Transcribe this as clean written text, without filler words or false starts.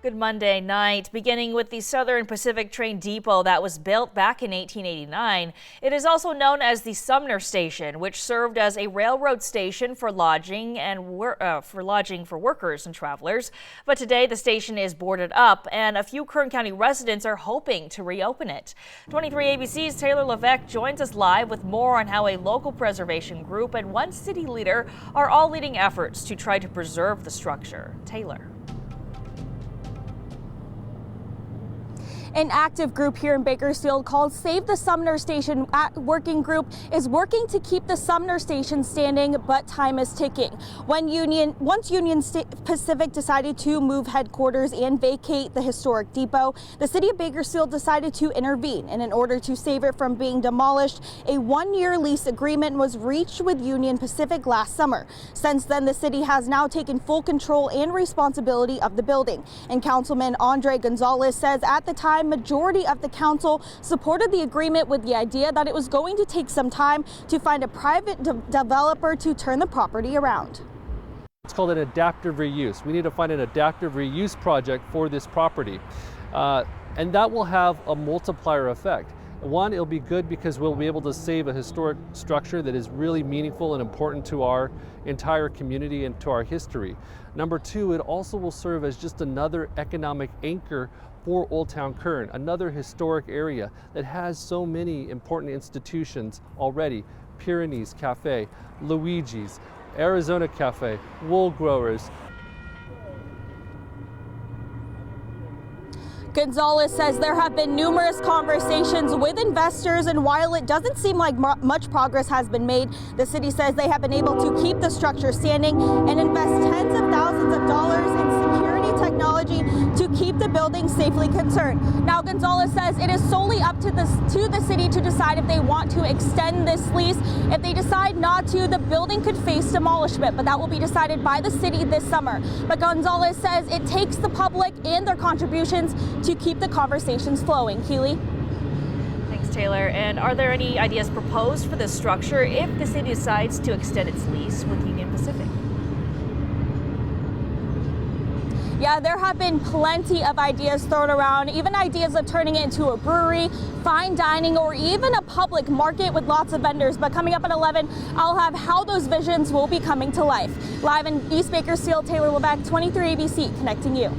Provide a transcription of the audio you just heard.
Good Monday night. Beginning with the Southern Pacific train depot that was built back in 1889. It is also known as the Sumner Station, which served as a railroad station for lodging for workers and travelers. But today the station is boarded up and a few Kern County residents are hoping to reopen it. 23 ABC's Taylor Levesque joins us live with more on how a local preservation group and one city leader are all leading efforts to try to preserve the structure. Taylor. An active group here in Bakersfield called Save the Sumner Station working group is working to keep the Sumner Station standing, but time is ticking. Once Union Pacific decided to move headquarters and vacate the historic depot, the city of Bakersfield decided to intervene, and in order to save it from being demolished, a one-year lease agreement was reached with Union Pacific last summer. Since then, the city has now taken full control and responsibility of the building, and Councilman Andre Gonzalez says at the time, majority of the council supported the agreement with the idea that it was going to take some time to find a private developer to turn the property around. It's called an adaptive reuse. We need to find an adaptive reuse project for this property. And that will have a multiplier effect. One, it'll be good because we'll be able to save a historic structure that is really meaningful and important to our entire community and to our history. Number two, it also will serve as just another economic anchor for Old Town Kern, another historic area that has so many important institutions already. Pyrenees Cafe, Luigi's, Arizona Cafe, Wool Growers. Gonzalez says there have been numerous conversations with investors, and while it doesn't seem like much progress has been made, the city says they have been able to keep the structure standing and invest tens of thousands of dollars in security technology to keep the building safely concerned. Now, Gonzalez says it is solely up to the city to decide if they want to extend this lease. If they decide not to, the building could face demolishment, but that will be decided by the city this summer. But Gonzalez says it takes the public and their contributions to keep the conversations flowing. Keely? Thanks, Taylor. And are there any ideas proposed for this structure if the city decides to extend its lease with Union Pacific? Yeah, there have been plenty of ideas thrown around, even ideas of turning it into a brewery, fine dining, or even a public market with lots of vendors. But coming up at 11, I'll have how those visions will be coming to life. Live in East Bakersfield, Taylor Levesque, 23 ABC, connecting you.